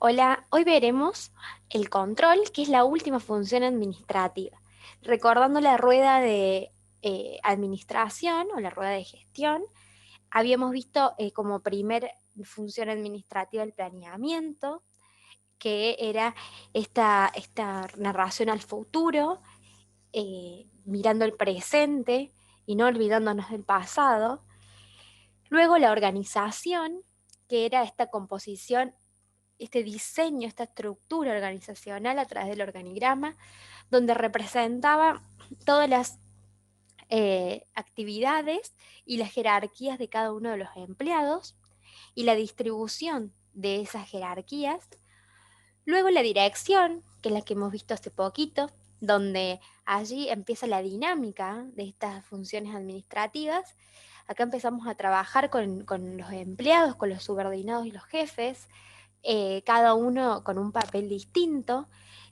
Hola, hoy veremos el control, que es la última función administrativa. Recordando la rueda de administración o la rueda de gestión, habíamos visto como primer función administrativa el planeamiento, que era esta narración al futuro, mirando el presente y no olvidándonos del pasado. Luego la organización, que era esta composición, este diseño, esta estructura organizacional a través del organigrama, donde representaba todas las actividades y las jerarquías de cada uno de los empleados y la distribución de esas jerarquías. Luego la dirección, que es la que hemos visto hace poquito, donde allí empieza la dinámica de estas funciones administrativas. Acá empezamos a trabajar con los empleados, con los subordinados y los jefes, cada uno con un papel distinto,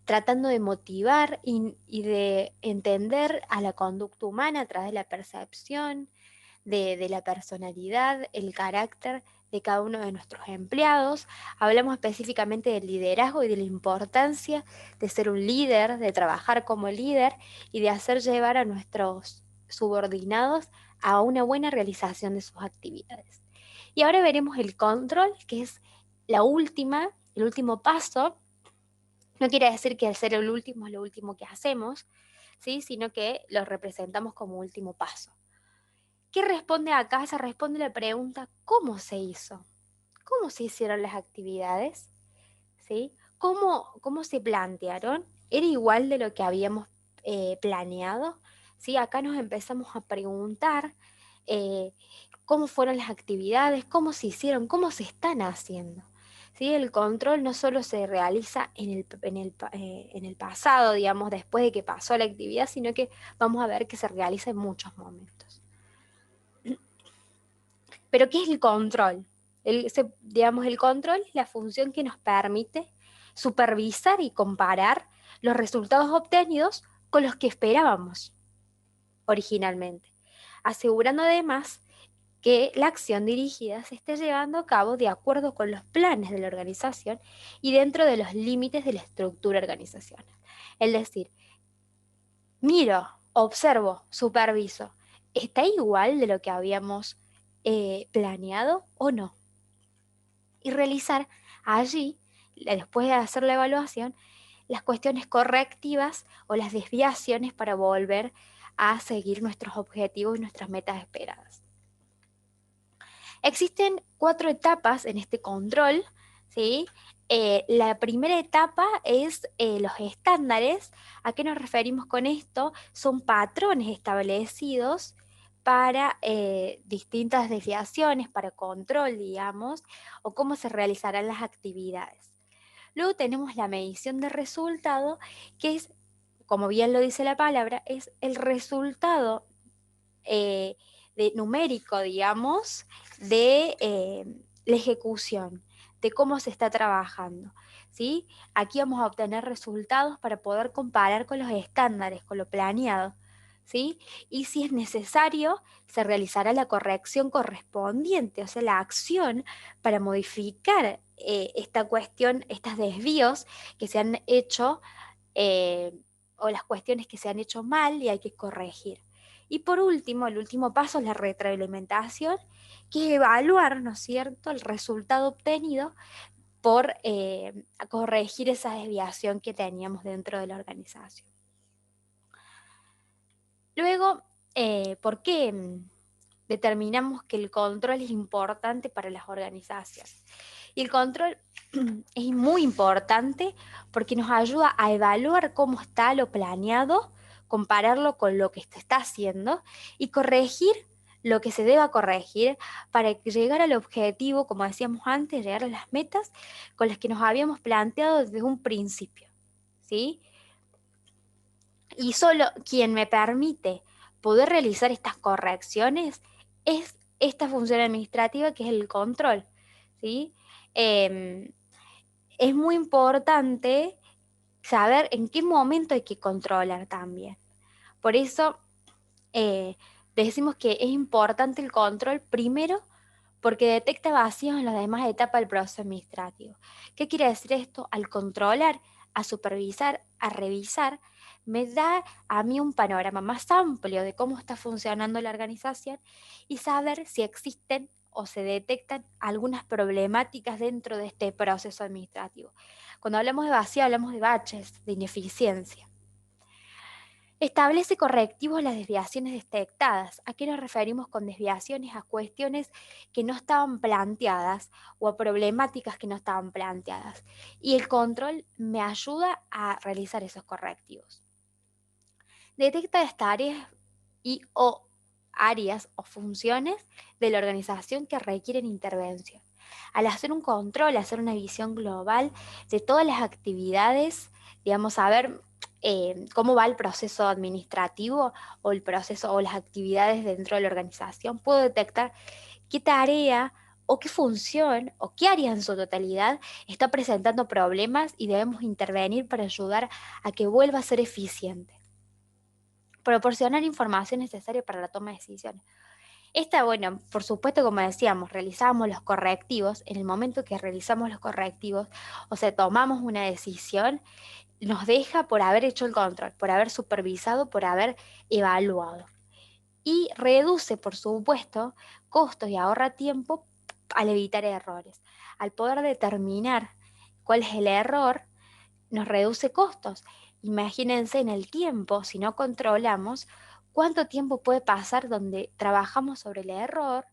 tratando de motivar y de entender a la conducta humana a través de la percepción, de la personalidad, el carácter de cada uno de nuestros empleados. Hablamos específicamente del liderazgo y de la importancia de ser un líder, de trabajar como líder y de hacer llevar a nuestros subordinados a una buena realización de sus actividades. Y ahora veremos el control, que es el último paso. No quiere decir que al ser el último es lo último que hacemos, ¿sí? Sino que lo representamos como último paso. ¿Qué responde acá? Se responde la pregunta, ¿cómo se hizo? ¿Cómo se hicieron las actividades? ¿Sí? ¿Cómo se plantearon? ¿Era igual de lo que habíamos planeado? ¿Sí? Acá nos empezamos a preguntar eh, cómo fueron las actividades, cómo se hicieron, cómo se están haciendo. ¿Sí? El control no solo se realiza en el pasado, digamos, después de que pasó la actividad, sino que vamos a ver que se realiza en muchos momentos. Pero ¿qué es el control? Digamos, el control es la función que nos permite supervisar y comparar los resultados obtenidos con los que esperábamos originalmente, asegurando además que la acción dirigida se esté llevando a cabo de acuerdo con los planes de la organización y dentro de los límites de la estructura organizacional. Es decir, miro, observo, superviso. ¿Está igual de lo que habíamos planeado o no? Y realizar allí, después de hacer la evaluación, las cuestiones correctivas o las desviaciones para volver a seguir nuestros objetivos y nuestras metas esperadas. Existen cuatro etapas en este control, ¿sí? La primera etapa es los estándares. ¿A qué nos referimos con esto? Son patrones establecidos para distintas desviaciones, para control, digamos, o cómo se realizarán las actividades. Luego tenemos la medición de resultado, que es, como bien lo dice la palabra, es el resultado eh, numérico, digamos, de la ejecución, de cómo se está trabajando. ¿Sí? Aquí vamos a obtener resultados para poder comparar con los estándares, con lo planeado. ¿Sí? Y si es necesario, se realizará la corrección correspondiente, o sea, la acción para modificar esta cuestión, estos desvíos que se han hecho o las cuestiones que se han hecho mal y hay que corregir. Y por último, el último paso es la retroalimentación, que es evaluar, ¿no es cierto?, el resultado obtenido por corregir esa desviación que teníamos dentro de la organización. Luego, ¿por qué determinamos que el control es importante para las organizaciones? Y el control es muy importante porque nos ayuda a evaluar cómo está lo planeado, compararlo con lo que se está haciendo y corregir lo que se deba corregir para llegar al objetivo, como decíamos antes, llegar a las metas con las que nos habíamos planteado desde un principio, ¿sí? Y solo quien me permite poder realizar estas correcciones es esta función administrativa que es el control, ¿sí? Em, es muy importante saber en qué momento hay que controlar también. Por eso decimos que es importante el control primero porque detecta vacíos en las demás etapas del proceso administrativo. ¿Qué quiere decir esto? Al controlar, a supervisar, a revisar, me da a mí un panorama más amplio de cómo está funcionando la organización y saber si existen o se detectan algunas problemáticas dentro de este proceso administrativo. Cuando hablamos de vacío, hablamos de baches, de ineficiencia. Establece correctivos a las desviaciones detectadas. ¿A qué nos referimos con desviaciones? A cuestiones que no estaban planteadas o a problemáticas que no estaban planteadas. Y el control me ayuda a realizar esos correctivos. Detecta las tareas y o áreas o funciones de la organización que requieren intervención. Al hacer un control, hacer una visión global de todas las actividades, digamos, saber cómo va el proceso administrativo o el proceso o las actividades dentro de la organización, puedo detectar qué tarea o qué función o qué área en su totalidad está presentando problemas y debemos intervenir para ayudar a que vuelva a ser eficiente. Proporcionar información necesaria para la toma de decisiones. Esta, bueno, por supuesto, como decíamos, realizamos los correctivos. En el momento que realizamos los correctivos, o sea, tomamos una decisión, nos deja por haber hecho el control, por haber supervisado, por haber evaluado. Y reduce, por supuesto, costos y ahorra tiempo al evitar errores. Al poder determinar cuál es el error, nos reduce costos. Imagínense en el tiempo, si no controlamos, cuánto tiempo puede pasar donde trabajamos sobre el error,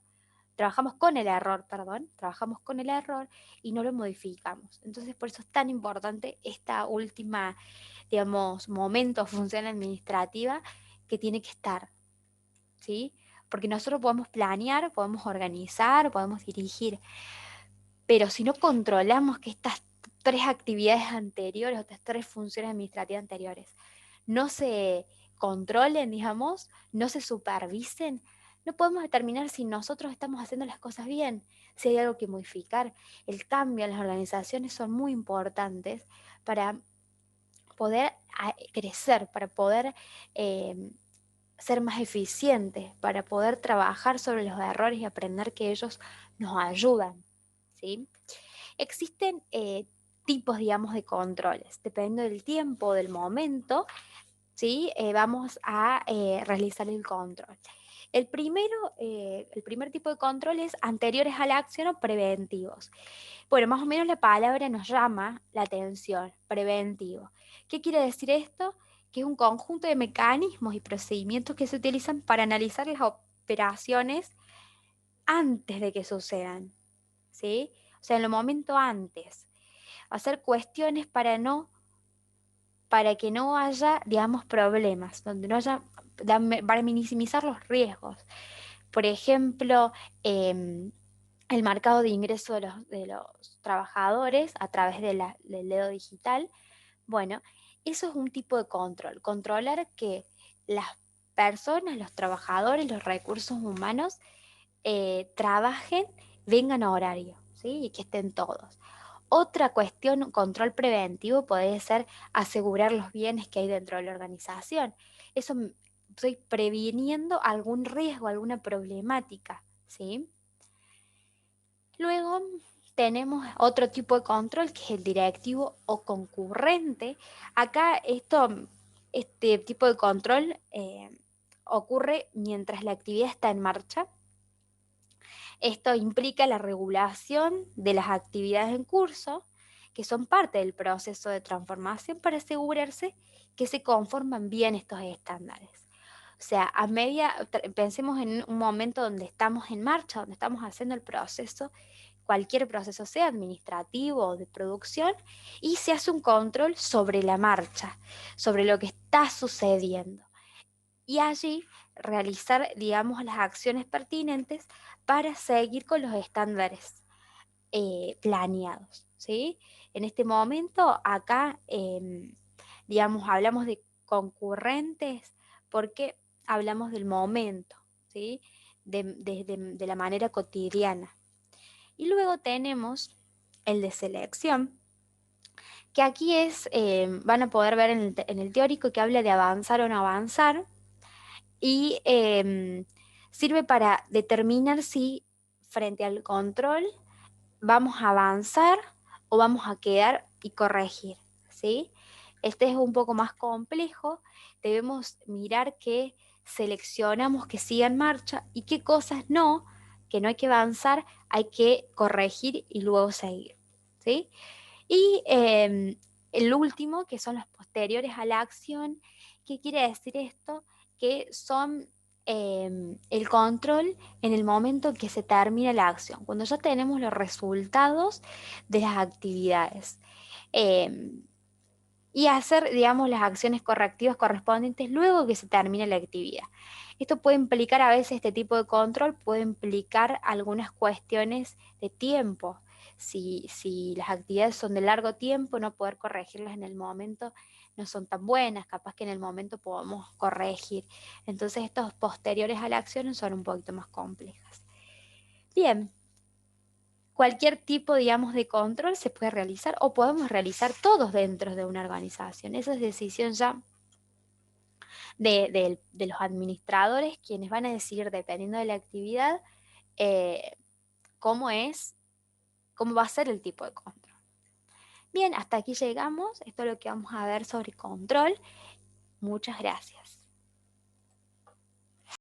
trabajamos con el error, perdón, trabajamos con el error y no lo modificamos. Entonces, por eso es tan importante esta última, digamos, momento o función administrativa que tiene que estar, ¿sí? Porque nosotros podemos planear, podemos organizar, podemos dirigir, pero si no controlamos que estas tres actividades anteriores, o estas tres funciones administrativas anteriores, no se controlen, digamos, no se supervisen, no podemos determinar si nosotros estamos haciendo las cosas bien, si hay algo que modificar. El cambio en las organizaciones son muy importantes para poder crecer, para poder ser más eficientes, para poder trabajar sobre los errores y aprender que ellos nos ayudan, ¿sí? Existen tipos, digamos, de controles. Dependiendo del tiempo, del momento, ¿sí? Vamos a realizar el control. El primer tipo de control es anteriores a la acción o preventivos. Bueno, más o menos la palabra nos llama la atención, preventivo. ¿Qué quiere decir esto? Que es un conjunto de mecanismos y procedimientos que se utilizan para analizar las operaciones antes de que sucedan, ¿sí? O sea, en el momento antes. Hacer cuestiones para que no haya, digamos, problemas, donde no haya, para minimizar los riesgos. Por ejemplo, el marcado de ingreso de los trabajadores a través del dedo digital. Bueno, eso es un tipo de control. Controlar que las personas, los trabajadores, los recursos humanos trabajen, vengan a horario, ¿sí? Y que estén todos. Otra cuestión, un control preventivo, puede ser asegurar los bienes que hay dentro de la organización. Eso estoy previniendo algún riesgo, alguna problemática, ¿sí? Luego tenemos otro tipo de control que es el directivo o concurrente. Acá este tipo de control ocurre mientras la actividad está en marcha. Esto implica la regulación de las actividades en curso, que son parte del proceso de transformación para asegurarse que se conforman bien estos estándares. O sea, pensemos en un momento donde estamos en marcha, donde estamos haciendo el proceso, cualquier proceso sea administrativo o de producción, y se hace un control sobre la marcha, sobre lo que está sucediendo y allí realizar, digamos, las acciones pertinentes para seguir con los estándares planeados, ¿sí? En este momento, acá, digamos, hablamos de concurrentes porque hablamos del momento, ¿sí? De la manera cotidiana. Y luego tenemos el de selección, que aquí van a poder ver en el teórico que habla de avanzar o no avanzar, y sirve para determinar si frente al control, vamos a avanzar o vamos a quedar y corregir, ¿sí? Este es un poco más complejo, debemos mirar qué seleccionamos que siga en marcha y qué cosas no, que no hay que avanzar, hay que corregir y luego seguir, ¿sí? Y el último, que son los posteriores a la acción. ¿Qué quiere decir esto? Que son el control en el momento que se termina la acción, cuando ya tenemos los resultados de las actividades. Em, y hacer, digamos, las acciones correctivas correspondientes luego que se termine la actividad. Esto puede implicar a veces, este tipo de control puede implicar algunas cuestiones de tiempo. Si las actividades son de largo tiempo, no poder corregirlas en el momento no son tan buenas, capaz que en el momento podamos corregir. Entonces estos posteriores a la acción son un poquito más complejas. Bien, cualquier tipo, digamos, de control se puede realizar o podemos realizar todos dentro de una organización. Esa es decisión ya de los administradores, quienes van a decidir, dependiendo de la actividad, eh, cómo es, cómo va a ser el tipo de control. Bien, hasta aquí llegamos. Esto es lo que vamos a ver sobre control. Muchas gracias.